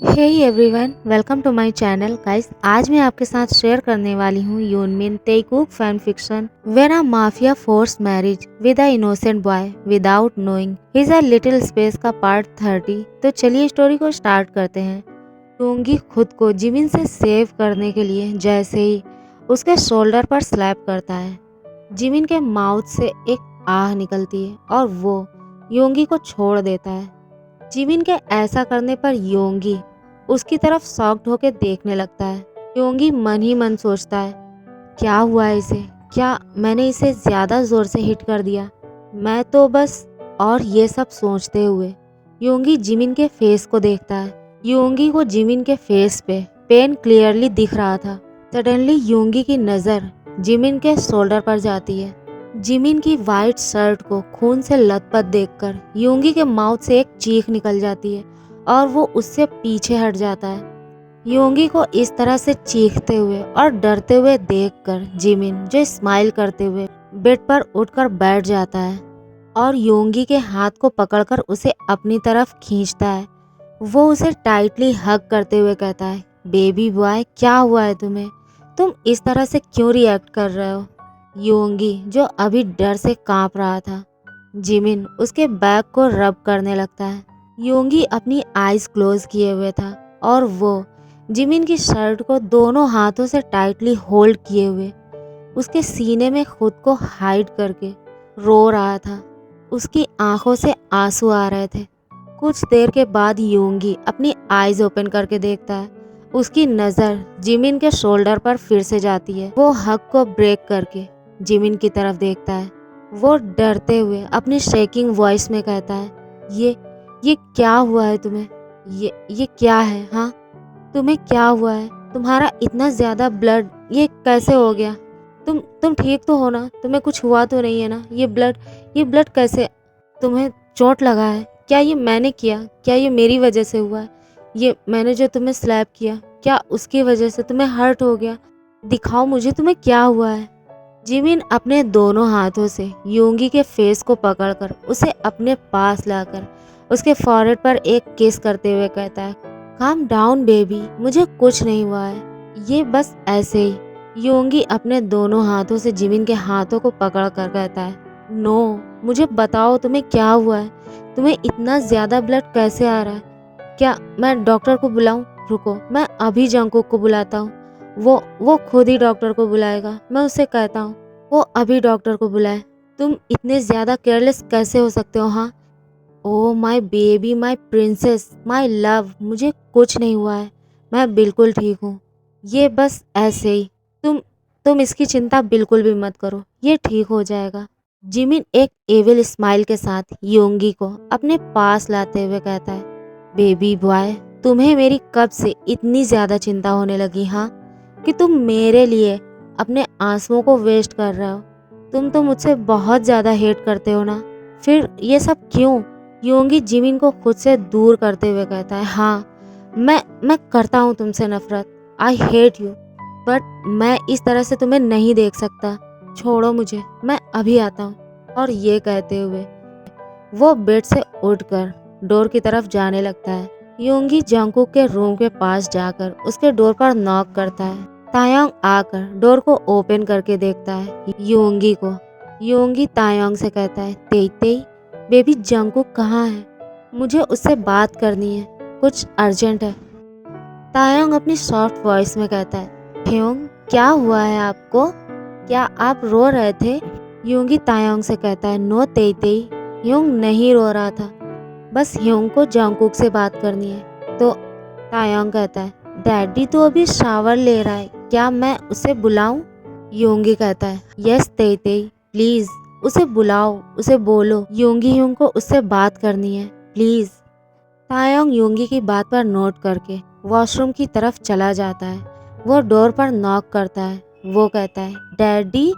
Hey everyone, welcome to my channel guys. आज मैं आपके साथ शेयर करने वाली हूँ Yoonmin Taekook fan fiction when a mafia force marriage with a innocent boy without knowing his a little space का part 30। तो चलिए स्टोरी को स्टार्ट करते हैं। योंगी खुद को जिमिन से सेव करने के लिए जैसे ही उसके शोल्डर पर स्लैप करता है, जिमिन के माउथ से एक आह निकलती है और वो योंगी को छोड़ देता है। जिमिन के ऐसा करने पर योंगी उसकी तरफ शॉक्ड होकर देखने लगता है। योंगी मन ही मन सोचता है, क्या हुआ है इसे? क्या मैंने इसे ज्यादा जोर से हिट कर दिया? मैं तो बस। और ये सब सोचते हुए योंगी जिमिन के फेस को देखता है। योंगी को जिमिन के फेस पे पेन क्लियरली दिख रहा था। सडनली योंगी की नजर जिमिन के शोल्डर पर जाती है। जिमिन की वाइट शर्ट को खून से लथपथ देखकर योंगी के माउथ से एक चीख निकल जाती है और वो उससे पीछे हट जाता है। योंगी को इस तरह से चीखते हुए और डरते हुए देखकर जिमिन जो स्माइल करते हुए बेड पर उठकर बैठ जाता है और योंगी के हाथ को पकड़कर उसे अपनी तरफ खींचता है। वो उसे टाइटली हग करते हुए कहता है, बेबी बॉय, क्या हुआ है तुम्हें? तुम इस तरह से क्यों रिएक्ट कर रहे हो? योंगी जो अभी डर से कांप रहा था, जिमिन उसके बैक को रब करने लगता है। योंगी अपनी आईज क्लोज किए हुए था और वो जिमिन की शर्ट को दोनों हाथों से टाइटली होल्ड किए हुए उसके सीने में खुद को हाइड करके रो रहा था। उसकी आंखों से आंसू आ रहे थे। कुछ देर के बाद योंगी अपनी आईज ओपन करके देखता है। उसकी नज़र जिमिन के शोल्डर पर फिर से जाती है। वो हग को ब्रेक करके जिमिन की तरफ देखता है। वो डरते हुए अपनी शेकिंग वॉइस में कहता है, ये क्या हुआ है तुम्हें? ये क्या है? हाँ, तुम्हें क्या हुआ है? तुम्हारा इतना ज़्यादा ब्लड ये कैसे हो गया? तुम ठीक तो हो ना? तुम्हें कुछ हुआ तो नहीं है ना? ये ब्लड कैसे? तुम्हें चोट लगा है? क्या ये मैंने किया? क्या ये मेरी वजह से हुआ है? ये मैंने जो तुम्हें स्लैप किया, क्या उसकी वजह से तुम्हें हर्ट हो गया? दिखाओ मुझे, तुम्हें क्या हुआ है? जिमिन अपने दोनों हाथों से योंगी के फेस को पकड़कर उसे अपने पास लाकर उसके फॉरहेड पर एक किस करते हुए कहता है, काम डाउन बेबी, मुझे कुछ नहीं हुआ है, ये बस ऐसे ही। योंगी अपने दोनों हाथों से जिमिन के हाथों को पकड़ कर कहता है, नो, मुझे बताओ तुम्हें क्या हुआ है? तुम्हें इतना ज्यादा ब्लड कैसे आ रहा है? क्या मैं डॉक्टर को बुलाऊं? रुको, मैं अभी जंकुक को बुलाता हूँ। वो खुद ही डॉक्टर को बुलाएगा। मैं उससे कहता हूँ वो अभी डॉक्टर को बुलाए। तुम इतने ज्यादा केयरलेस कैसे हो सकते हो? हाँ, oh my baby, my princess, my love, मुझे कुछ नहीं हुआ है, मैं बिल्कुल ठीक हूँ। ये बस ऐसे ही। तुम तुम इसकी चिंता बिल्कुल भी मत करो, ये ठीक हो जाएगा। जिमिन एक एविल स्माइल के साथ योंगी को अपने पास लाते हुए कहता है, बेबी बॉय, तुम्हें मेरी कब से इतनी ज्यादा चिंता होने लगी? हाँ, कि तुम मेरे लिए अपने आंसुओं को वेस्ट कर रहे हो। तुम तो मुझसे बहुत ज्यादा हेट करते हो ना, फिर ये सब क्यों? योंगी जिमिन को खुद से दूर करते हुए कहता है, हाँ, मैं करता हूँ तुमसे नफरत। आई हेट यू, बट मैं इस तरह से तुम्हें नहीं देख सकता। छोड़ो मुझे, मैं अभी आता हूँ। और ये कहते हुए वो बेड से उठकर डोर की तरफ जाने लगता है। योंगी जंकुक के रूम के पास जाकर उसके डोर पर नॉक करता है। तायोंग आकर डोर को ओपन करके देखता है योंगी को। योंगी तायोंग से कहता है, तेई तेई, बेबी जंकुक कहाँ है? मुझे उससे बात करनी है, कुछ अर्जेंट है। तायोंग अपनी सॉफ्ट वॉइस में कहता है, ह्योंग, क्या हुआ है आपको? क्या आप रो रहे थे? योंगी तायोंग से कहता है, नो तेई तेई, ह्योंग नहीं रो रहा था, बस ह्योंग को जंकुक से बात करनी है। तो तायोंग कहता है, डैडी तो अभी शावर ले रहा है, क्या मैं उसे बुलाऊं? योंगी कहता है, यस तेई तेई, प्लीज उसे बुलाओ, उसे बोलो योंगी ह्योंग को उससे बात करनी है, प्लीज। तायोंग योंगी की बात पर नोट करके वॉशरूम की तरफ चला जाता है। वो डोर पर नॉक करता है। वो कहता है, डैडी,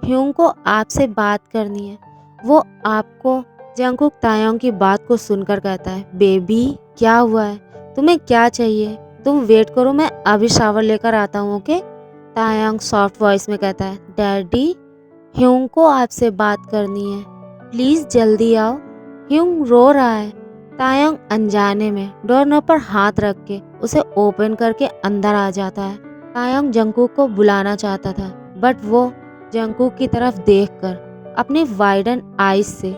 ह्योंग को आपसे बात करनी है। वो आपको। जंकुक तायोंग की बात को सुनकर कहता है, बेबी, क्या हुआ है? तुम्हें क्या चाहिए? तुम वेट करो, मैं अभी शावर लेकर आता हूँ, ओके? तायोंग सॉफ्ट वॉइस में कहता है, डैडी, ह्योंग को आपसे बात करनी है, प्लीज जल्दी आओ, ह्योंग रो रहा है। तायंग अनजाने में डोरनॉब पर हाथ रख के उसे ओपन करके अंदर आ जाता है। तायंग जंगकुक को बुलाना चाहता था, बट वो जंगकुक की तरफ देखकर अपनी वाइडन आईज से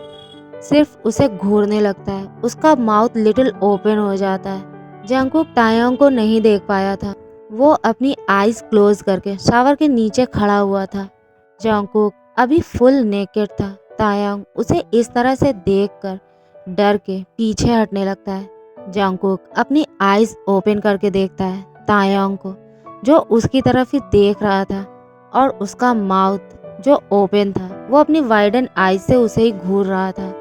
सिर्फ उसे घूरने लगता है। उसका माउथ लिटिल ओपन हो जाता है। जंगकुक तायंग को नहीं देख पाया था। वो अपनी आईज क्लोज करके शावर के नीचे खड़ा हुआ था। जंगकुक अभी फुल नेकेड था। तायंग उसे इस तरह से देखकर डर के पीछे हटने लगता है। जंगकुक अपनी आईज ओपन करके देखता है तायंग को, जो उसकी तरफ ही देख रहा था, और उसका माउथ जो ओपन था वो अपनी वाइडन आईज से उसे ही घूर रहा था।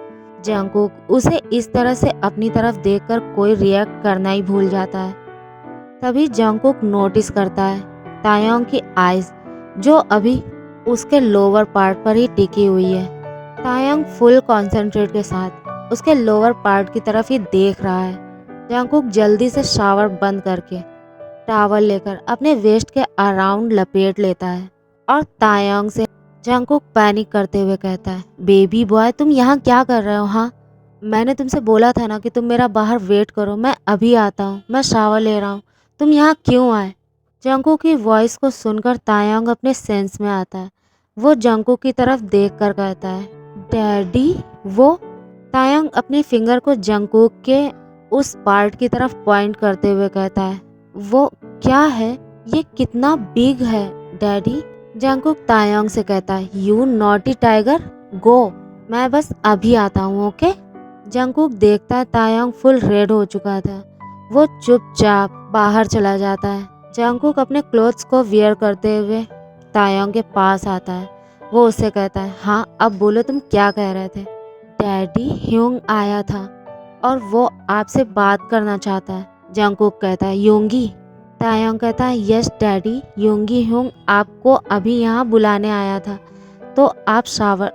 जंगकुक उसे इस तरह से अपनी तरफ देखकर कोई रिएक्ट करना ही भूल जाता है। तभी जंगकुक नोटिस करता है तायंग की आईज जो अभी उसके लोअर पार्ट पर ही टिकी हुई है। तायंग फुल कॉन्सेंट्रेट के साथ उसके लोअर पार्ट की तरफ ही देख रहा है। जंगकुक जल्दी से शावर बंद करके टॉवल लेकर अपने वेस्ट के अराउंड लपेट लेता है और तायंग से जंगकुक पैनिक करते हुए कहता है, बेबी बॉय तुम यहाँ क्या कर रहे हो? हाँ, मैंने तुमसे बोला था ना कि तुम मेरा बाहर वेट करो, मैं अभी आता हूँ, मैं शावर ले रहा हूँ, तुम यहाँ क्यों आए? जंगकुक की वॉइस को सुनकर तायंग अपने सेंस में आता है। वो जंगकुक की तरफ देखकर कहता है, डैडी वो? तायंग अपनी फिंगर को जंगकुक के उस पार्ट की तरफ पॉइंट करते हुए कहता है, वो क्या है? ये कितना बिग है डैडी? जंगकुक तायंग से कहता है, यू नॉटी टाइगर, गो, मैं बस अभी आता हूँ, ओके? जंगकुक देखता है तायंग फुल रेड हो चुका था। वो चुपचाप बाहर चला जाता है। जंगकुक अपने क्लोथ्स को वियर करते हुए तायंग के पास आता है। वो उससे कहता है, हाँ अब बोलो तुम क्या कह रहे थे? डैडी ह्यूंग आया था और वो आपसे बात करना चाहता है। जंगकुक कहता है, योंगी? तायंग कहता है, यस डैडी, योंगी ह्यूंग आपको अभी यहाँ बुलाने आया था, तो आप शावर।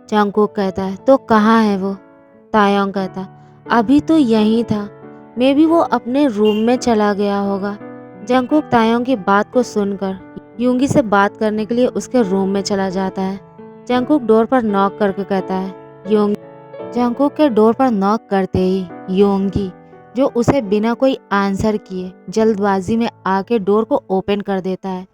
जंगकुक कहता है, तो कहाँ है वो? तायंग कहता है, अभी तो यहीं था, मे बी वो अपने रूम में चला गया होगा। जंगकुक तायंग की बात को सुनकर योंगी से बात करने के लिए उसके रूम में चला जाता है। जंगकुक डोर पर नॉक करके कहता है, योंगी। जंगकुक के डोर पर नॉक करते ही योंगी, जो उसे बिना कोई आंसर किए जल्दबाजी में आके डोर को ओपन कर देता है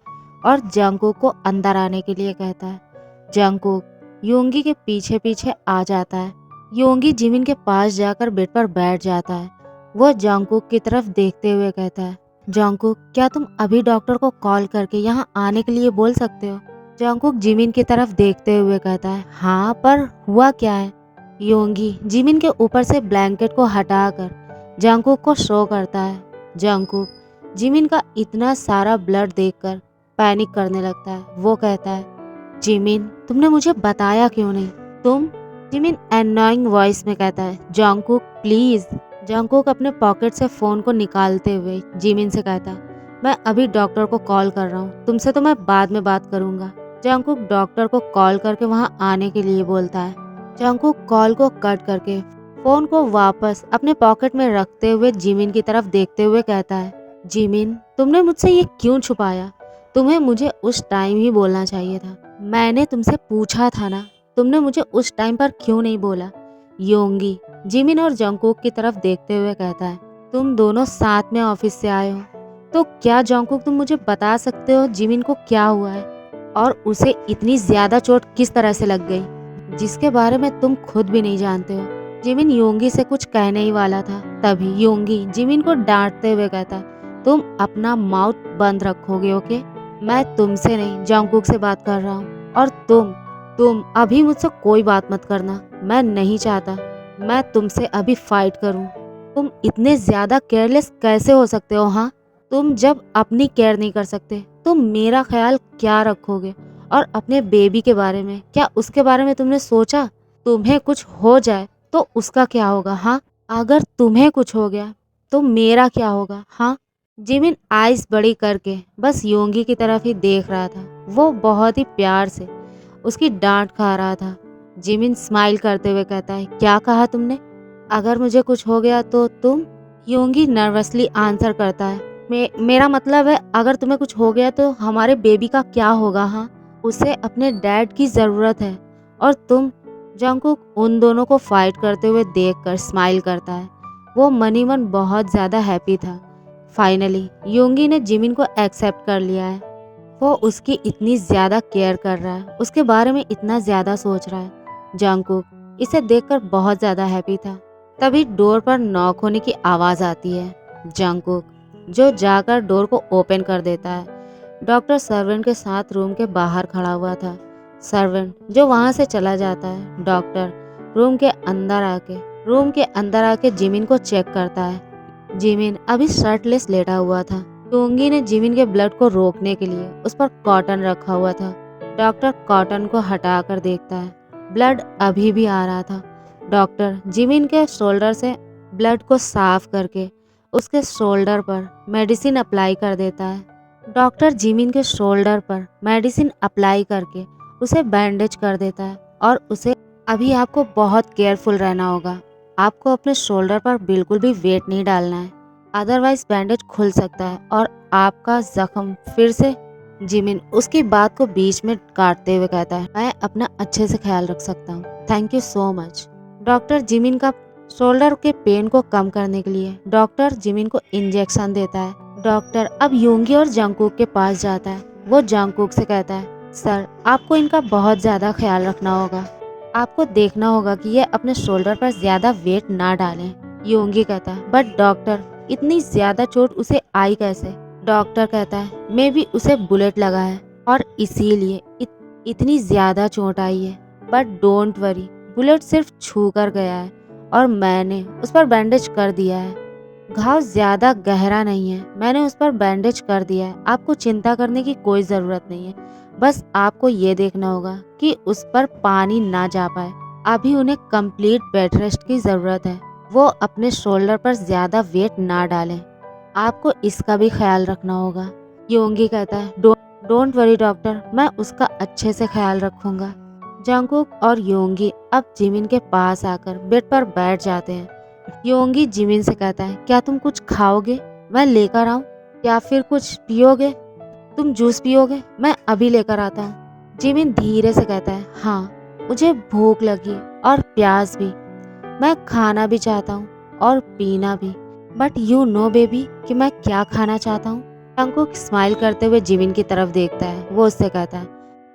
और जंगकुक को अंदर आने के लिए कहता है। जंगकुक योंगी के पीछे पीछे आ जाता है। योंगी जिमिन के पास जाकर बेड पर बैठ जाता है। वो जंगकुक की तरफ देखते हुए कहता है, जंगकुक क्या तुम अभी डॉक्टर को कॉल करके यहाँ आने के लिए बोल सकते हो? जंगकुक जिमिन की तरफ देखते हुए कहता है, हाँ पर हुआ क्या है? योंगी जिमिन के ऊपर से ब्लैंकेट को हटाकर जंगकुक को शो करता है। जंगकुक जिमिन का इतना सारा ब्लड देखकर पैनिक करने लगता है। वो कहता है, जिमिन तुमने मुझे बताया क्यों नहीं? तुम? जिमिन एनोइंग वॉइस में कहता है, जंगकुक प्लीज। जंगकुक अपने पॉकेट से फोन को निकालते हुए जिमिन से कहता है, मैं अभी डॉक्टर को कॉल कर रहा हूँ, तुमसे तो मैं बाद में बात करूंगा। जंगकुक डॉक्टर को कॉल करके वहाँ आने के लिए बोलता है। जंगकुक कॉल को कट करके फोन को वापस अपने पॉकेट में रखते हुए जिमिन की तरफ देखते हुए कहता है, जिमिन तुमने मुझसे ये क्यों छुपाया? तुम्हें मुझे उस टाइम ही बोलना चाहिए था। मैंने तुमसे पूछा था ना, तुमने मुझे उस टाइम पर क्यों नहीं बोला? योंगी जिमिन और जंगकुक की तरफ देखते हुए कहता है, तुम दोनों साथ में ऑफिस से आए हो, तो क्या जंगकुक तुम मुझे बता सकते हो जिमिन को क्या हुआ है और उसे इतनी ज्यादा चोट किस तरह से लग गई, जिसके बारे में तुम खुद भी नहीं जानते हो? जिमिन योंगी से कुछ कहने ही वाला था, तभी योंगी जिमिन को डांटते हुए कहता है, तुम अपना माउथ बंद रखोगे, ओके? मैं तुमसे नहीं जंगकुक से बात कर रहा हूँ, और तुम अभी मुझसे कोई बात मत करना। मैं नहीं चाहता मैं तुमसे अभी फाइट करूं। तुम इतने ज्यादा केयरलेस कैसे हो सकते हो? हाँ, तुम जब अपनी केयर नहीं कर सकते तो मेरा ख्याल क्या रखोगे? और अपने बेबी के बारे में, क्या उसके बारे में तुमने सोचा? तुम्हें कुछ हो जाए तो उसका क्या होगा? हाँ, अगर तुम्हें कुछ हो गया तो मेरा क्या होगा? हाँ। जिमिन आइज बड़ी करके बस योंगी की तरफ ही देख रहा था। वो बहुत ही प्यार से उसकी डांट खा रहा था। जिमिन स्माइल करते हुए कहता है, क्या कहा तुमने? अगर मुझे कुछ हो गया तो तुम? योंगी नर्वसली आंसर करता है, मेरा मतलब है अगर तुम्हें कुछ हो गया तो हमारे बेबी का क्या होगा? हाँ, उसे अपने डैड की जरूरत है और तुम? जंगकुक उन दोनों को फाइट करते हुए देखकर स्माइल करता है। वो मन ही मन बहुत ज़्यादा हैप्पी था। फाइनली योंगी ने जिमिन को एक्सेप्ट कर लिया है। वो उसकी इतनी ज़्यादा केयर कर रहा है, उसके बारे में इतना ज़्यादा सोच रहा है। जंगकुक इसे देखकर बहुत ज़्यादा हैप्पी था। तभी डोर पर नॉक होने की आवाज़ आती है। जंगकुक जो जाकर डोर को ओपन कर देता है। डॉक्टर सर्वेंट के साथ रूम के बाहर खड़ा हुआ था। सर्वेंट जो वहाँ से चला जाता है। डॉक्टर रूम के अंदर आके जिमिन को चेक करता है। जिमिन अभी शर्टलेस लेटा हुआ था। योंगी ने जिमिन के ब्लड को रोकने के लिए उस पर कॉटन रखा हुआ था। डॉक्टर कॉटन को हटाकर देखता है। ब्लड अभी भी आ रहा था। डॉक्टर जिमिन के शोल्डर से ब्लड को साफ करके उसके शोल्डर पर मेडिसिन अप्लाई कर देता है। डॉक्टर जिमिन के शोल्डर पर मेडिसिन अप्लाई करके उसे बैंडेज कर देता है और उसे अभी आपको बहुत केयरफुल रहना होगा। आपको अपने शोल्डर पर बिल्कुल भी वेट नहीं डालना है, अदरवाइज बैंडेज खुल सकता है और आपका जख्म फिर से। जिमिन उसकी बात को बीच में काटते हुए कहता है, मैं अपना अच्छे से ख्याल रख सकता हूँ, thank you so much. Doctor Jimin का शोल्डर के पेन को कम करने के लिए डॉक्टर जिमिन को इंजेक्शन देता है। डॉक्टर अब योंगी और जंगकुक के पास जाता है। वो जंगकुक से कहता है, सर आपको इनका बहुत ज़्यादा ख्याल रखना होगा, आपको देखना होगा कि ये अपने शोल्डर पर ज़्यादा वेट ना डालें। योंगी कहता है, बट डॉक्टर इतनी ज़्यादा चोट उसे आई कैसे? डॉक्टर कहता है, मे भी उसे बुलेट लगा है और इसीलिए इतनी ज़्यादा चोट आई है, बट डोंट वरी, बुलेट सिर्फ छू कर गया है और मैंने उस पर बैंडेज कर दिया है। घाव ज़्यादा गहरा नहीं है, मैंने उस पर बैंडेज कर दिया है, आपको चिंता करने की कोई ज़रूरत नहीं है। बस आपको ये देखना होगा कि उस पर पानी ना जा पाए। अभी उन्हें कंप्लीट बेड रेस्ट की ज़रूरत है। वो अपने शोल्डर पर ज़्यादा वेट ना डालें, आपको इसका भी ख्याल रखना होगा। योंगी कहता है, डोंट वरी डॉक्टर, मैं उसका अच्छे से ख्याल रखूंगा। जंगकुक और योंगी अब जिमिन के पास आकर बेड पर बैठ जाते हैं। योंगी जिमिन से कहता है, क्या तुम कुछ खाओगे? मैं लेकर आऊं या फिर कुछ पियोगे? तुम जूस पियोगे? मैं अभी लेकर आता हूँ। जिमिन धीरे से कहता है, हाँ मुझे भूख लगी और प्यास भी, मैं खाना भी चाहता हूँ और पीना भी, बट यू नो बेबी कि मैं क्या खाना चाहता हूँ। जंगकुक स्माइल करते हुए जिमिन की तरफ देखता है। वो उससे कहता है,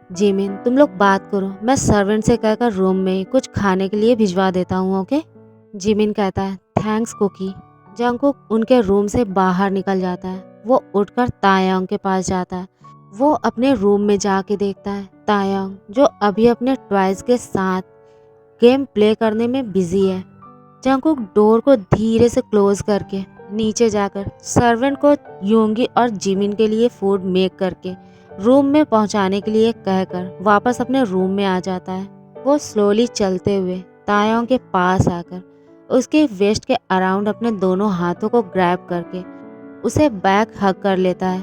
जिमिन तुम लोग बात करो, मैं सर्वेंट से कहकर रूम में कुछ खाने के लिए भिजवा देता हूँ, ओके? जिमिन कहता है, थैंक्स कुकी। जंगकुक उनके रूम से बाहर निकल जाता है। वो उठकर तायांग के पास जाता है। वो अपने रूम में जाके देखता है तायांग जो अभी अपने टॉयज के साथ गेम प्ले करने में बिजी है। जंगकुक डोर को धीरे से क्लोज करके नीचे जाकर सर्वेंट को योंगी और जिमिन के लिए फूड मेक करके रूम में पहुंचाने के लिए कहकर वापस अपने रूम में आ जाता है। वो स्लोली चलते हुए तायांग के पास आकर उसके वेस्ट के अराउंड अपने दोनों हाथों को ग्रैब करके उसे बैक हग कर लेता है।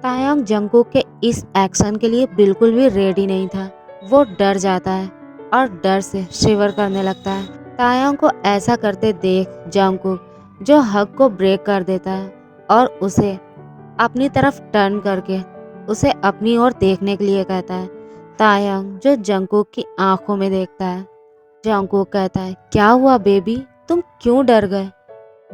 तायांग जंगकुक के इस एक्शन के लिए बिल्कुल भी रेडी नहीं था। वो डर जाता है और डर से शिवर करने लगता है। तायांग को ऐसा करते देख जंगकुक जो हग को ब्रेक कर देता है और उसे अपनी तरफ टर्न करके उसे अपनी ओर देखने के लिए कहता है। तायांग जो जंगकुक की आंखों में देखता है। जंगकुक कहता है, क्या हुआ बेबी, तुम क्यों डर गए?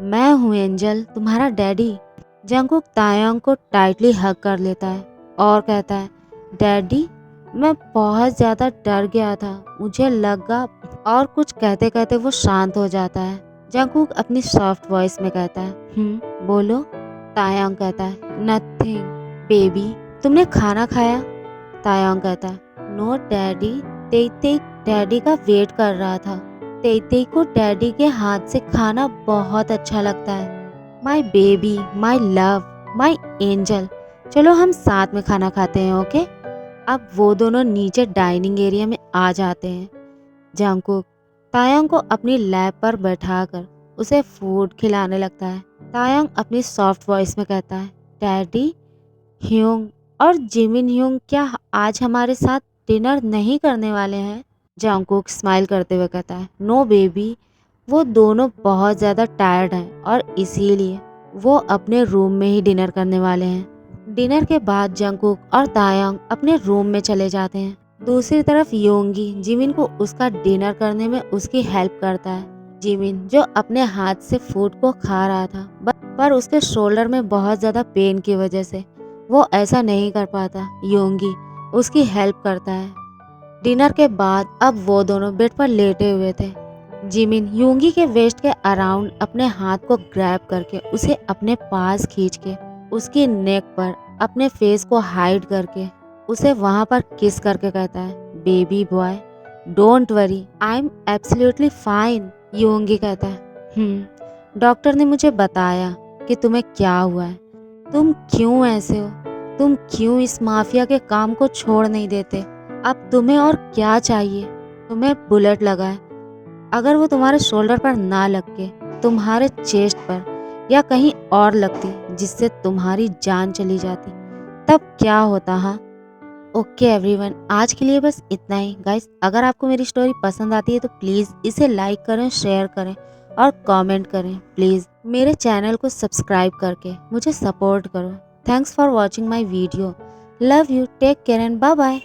मैं हूँ एंजल, तुम्हारा डैडी। जंगकुक तायांग को टाइटली हग कर लेता है और कहता है, डैडी मैं बहुत ज़्यादा डर गया था, मुझे लगा। और कुछ कहते कहते वो शांत हो जाता है। जंगकुक अपनी सॉफ्ट वॉइस में कहता है, बोलो। तायांग कहता है, नथिंग बेबी, तुमने खाना खाया? तायांग कहता है, नो डैडी, तेई डैडी का वेट कर रहा था। तेई को डैडी के हाथ से खाना बहुत अच्छा लगता है। My baby, my love, my angel, चलो हम साथ में खाना खाते हैं, ओके? अब वो दोनों नीचे डाइनिंग एरिया में आ जाते हैं। जंगकुक तायांग को अपनी लैप पर बैठाकर उसे फूड खिलाने लगता है। तायांग अपनी सॉफ्ट वॉइस में कहता है, डैडी, ह्यूंग और जिमिन ह्यूंग क्या आज हमारे साथ डिनर नहीं करने वाले हैं? जंगकुक स्माइल करते हुए कहता है, नो बेबी, वो दोनों बहुत ज़्यादा टायर्ड हैं और इसीलिए वो अपने रूम में ही डिनर करने वाले हैं। डिनर के बाद जंगकुक और तायांग अपने रूम में चले जाते हैं। दूसरी तरफ योंगी जिमिन को उसका डिनर करने में उसकी हेल्प करता है। जिमिन जो अपने हाथ से फूड को खा रहा था, पर उसके शोल्डर में बहुत ज़्यादा पेन की वजह से वो ऐसा नहीं कर पाता। योंगी उसकी हेल्प करता है। डिनर के बाद अब वो दोनों बेड पर लेटे हुए थे। जिमिन योंगी के वेस्ट के अराउंड अपने हाथ को ग्रैब करके उसे अपने पास खींच के उसकी नेक पर अपने फेस को हाइड करके उसे वहां पर किस करके कहता है, baby boy don't worry, I am absolutely fine. Yoongi कहता है, डॉक्टर ने मुझे बताया कि तुम्हें क्या हुआ है, तुम क्यों ऐसे हो, तुम क्यों इस माफिया के काम को छोड़ नहीं देते, अब तुम्हें और क्या चाहिए। तुम्हें बुलेट लगा है, अगर वो तुम्हारे शोल्डर पर ना लग के तुम्हारे चेस्ट पर या कहीं और लगती जिससे तुम्हारी जान चली जाती, तब क्या होता। हाँ, ओके एवरीवन, आज के लिए बस इतना ही। गाइस, अगर आपको मेरी स्टोरी पसंद आती है तो प्लीज़ इसे लाइक करें, शेयर करें और कमेंट करें। प्लीज़ मेरे चैनल को सब्सक्राइब करके मुझे सपोर्ट करो। Thanks for watching my video. Love you, take care and bye bye.